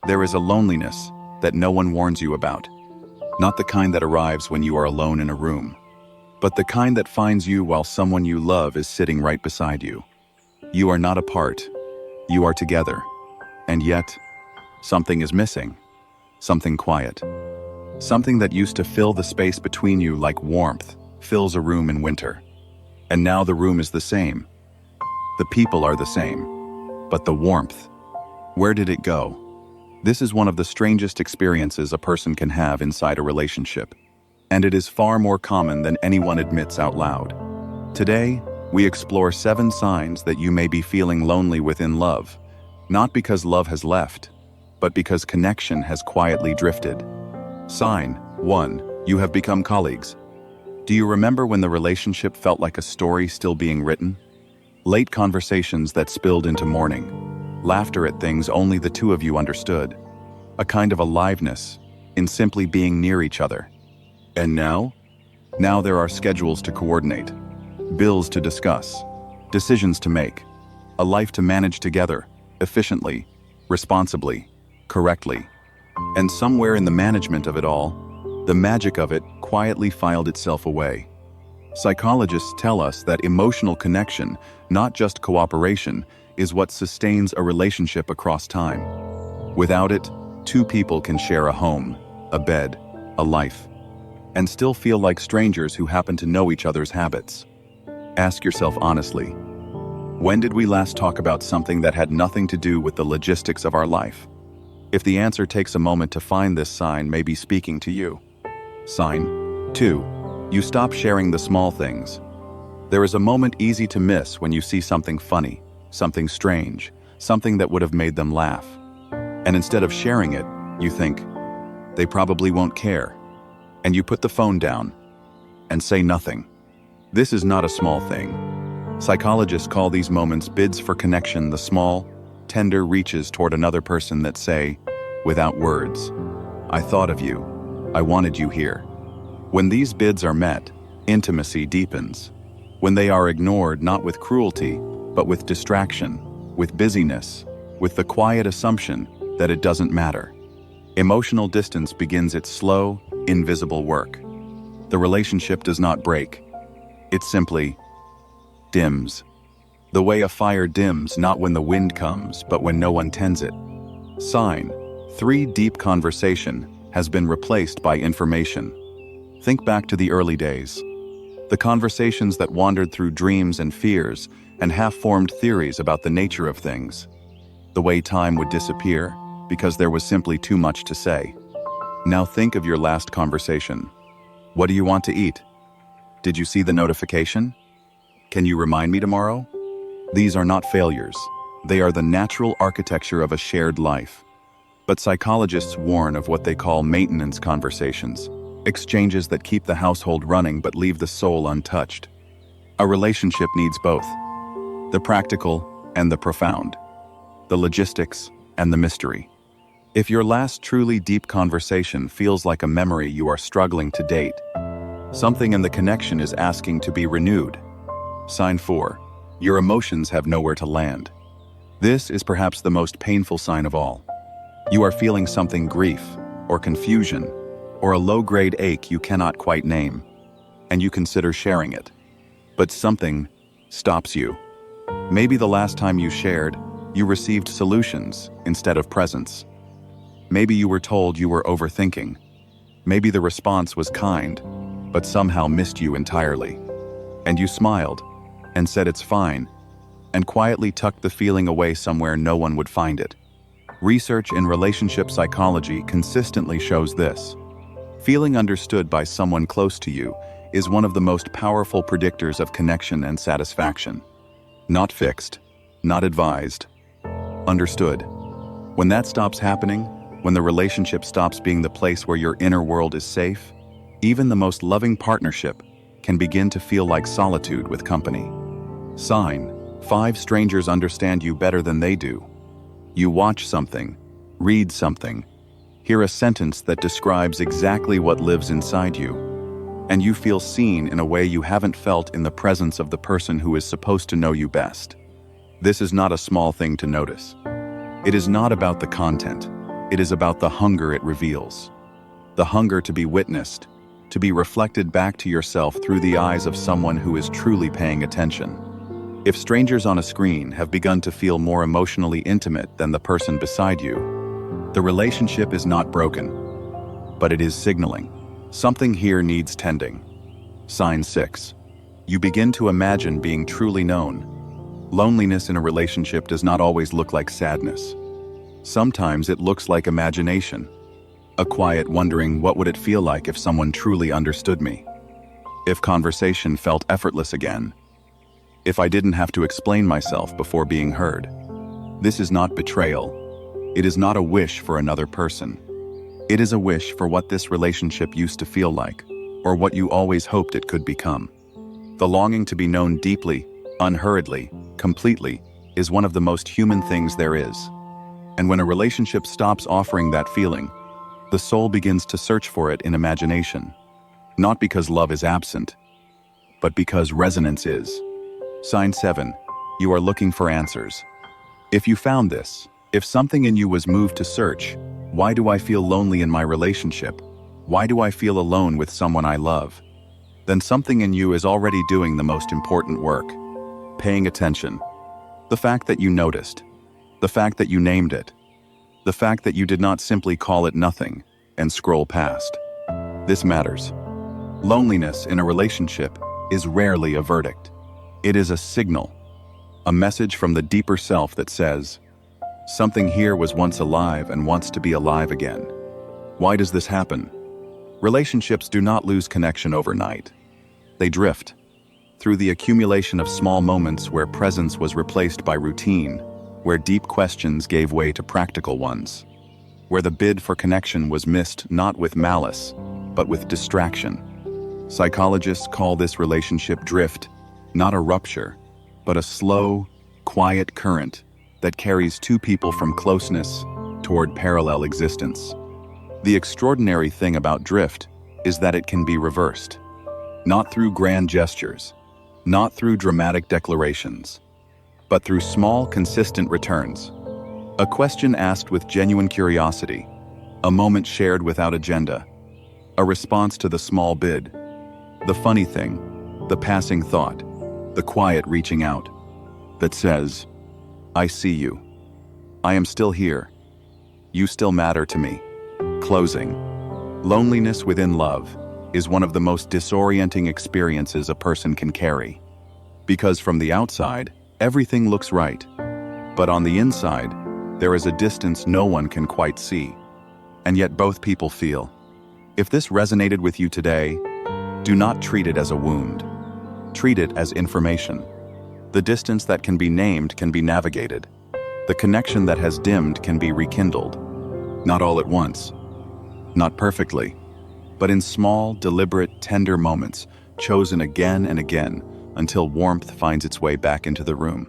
There is a loneliness that no one warns you about. Not the kind that arrives when you are alone in a room, but the kind that finds you while someone you love is sitting right beside you. You are not apart. You are together. And yet, something is missing. Something quiet. Something that used to fill the space between you like warmth fills a room in winter. And now the room is the same. The people are the same. But the warmth, where did it go? This is one of the strangest experiences a person can have inside a relationship. And it is far more common than anyone admits out loud. Today, we explore 7 signs that you may be feeling lonely within love, not because love has left, but because connection has quietly drifted. Sign 1. You have become colleagues. Do you remember when the relationship felt like a story still being written? Late conversations that spilled into morning, laughter at things only the two of you understood, a kind of aliveness in simply being near each other. And now? Now there are schedules to coordinate, bills to discuss, decisions to make, a life to manage together, efficiently, responsibly, correctly. And somewhere in the management of it all, the magic of it quietly filed itself away. Psychologists tell us that emotional connection, not just cooperation, is what sustains a relationship across time. Without it, 2 people can share a home, a bed, a life, and still feel like strangers who happen to know each other's habits. Ask yourself honestly, when did we last talk about something that had nothing to do with the logistics of our life? If the answer takes a moment to find, this sign may be speaking to you. Sign 2. You stop sharing the small things. There is a moment easy to miss when you see something funny, something strange, something that would have made them laugh. And instead of sharing it, you think, they probably won't care. And you put the phone down and say nothing. This is not a small thing. Psychologists call these moments bids for connection, the small, tender reaches toward another person that say, without words, I thought of you, I wanted you here. When these bids are met, intimacy deepens. When they are ignored, not with cruelty, but with distraction, with busyness, with the quiet assumption that it doesn't matter, emotional distance begins its slow, invisible work. The relationship does not break. It simply dims. The way a fire dims not when the wind comes, but when no one tends it. Sign 3. Deep conversation has been replaced by information. Think back to the early days. The conversations that wandered through dreams and fears and half-formed theories about the nature of things. The way time would disappear because there was simply too much to say. Now think of your last conversation. What do you want to eat? Did you see the notification? Can you remind me tomorrow? These are not failures. They are the natural architecture of a shared life. But psychologists warn of what they call maintenance conversations, exchanges that keep the household running but leave the soul untouched. A relationship needs both, the practical and the profound, the logistics and the mystery. If your last truly deep conversation feels like a memory you are struggling to date, something in the connection is asking to be renewed. Sign 4. Your emotions have nowhere to land. This is perhaps the most painful sign of all. You are feeling something, grief, or confusion, or a low-grade ache you cannot quite name, and you consider sharing it. But something stops you. Maybe the last time you shared, you received solutions instead of presence. Maybe you were told you were overthinking. Maybe the response was kind, but somehow missed you entirely. And you smiled and said it's fine, and quietly tucked the feeling away somewhere no one would find it. Research in relationship psychology consistently shows this. Feeling understood by someone close to you is one of the most powerful predictors of connection and satisfaction. Not fixed, not advised, understood. When that stops happening, when the relationship stops being the place where your inner world is safe, even the most loving partnership can begin to feel like solitude with company. Sign 5. Strangers understand you better than they do. You watch something, read something, hear a sentence that describes exactly what lives inside you, and you feel seen in a way you haven't felt in the presence of the person who is supposed to know you best. This is not a small thing to notice. It is not about the content. It is about the hunger it reveals. The hunger to be witnessed, to be reflected back to yourself through the eyes of someone who is truly paying attention. If strangers on a screen have begun to feel more emotionally intimate than the person beside you, the relationship is not broken, but it is signaling. Something here needs tending. Sign 6. You begin to imagine being truly known. Loneliness in a relationship does not always look like sadness. Sometimes it looks like imagination. A quiet wondering, what would it feel like if someone truly understood me? If conversation felt effortless again? If I didn't have to explain myself before being heard? This is not betrayal. It is not a wish for another person. It is a wish for what this relationship used to feel like, or what you always hoped it could become. The longing to be known deeply, unhurriedly, completely, is one of the most human things there is. And when a relationship stops offering that feeling, the soul begins to search for it in imagination. Not because love is absent, but because resonance is. Sign 7. You are looking for answers. If you found this, if something in you was moved to search, why do I feel lonely in my relationship? Why do I feel alone with someone I love? Then something in you is already doing the most important work. Paying attention. The fact that you noticed. The fact that you named it. The fact that you did not simply call it nothing and scroll past. This matters. Loneliness in a relationship is rarely a verdict. It is a signal, a message from the deeper self that says, something here was once alive and wants to be alive again. Why does this happen? Relationships do not lose connection overnight. They drift through the accumulation of small moments where presence was replaced by routine, where deep questions gave way to practical ones, where the bid for connection was missed not with malice, but with distraction. Psychologists call this relationship drift, not a rupture, but a slow, quiet current that carries two people from closeness toward parallel existence. The extraordinary thing about drift is that it can be reversed. Not through grand gestures, not through dramatic declarations, but through small, consistent returns. A question asked with genuine curiosity, a moment shared without agenda, a response to the small bid, the funny thing, the passing thought, the quiet reaching out that says, I see you. I am still here. You still matter to me. Closing. Loneliness within love is one of the most disorienting experiences a person can carry. Because from the outside, everything looks right. But on the inside, there is a distance no one can quite see. And yet both people feel. If this resonated with you today, do not treat it as a wound. Treat it as information. The distance that can be named can be navigated. The connection that has dimmed can be rekindled. Not all at once. Not perfectly. But in small, deliberate, tender moments, chosen again and again, until warmth finds its way back into the room.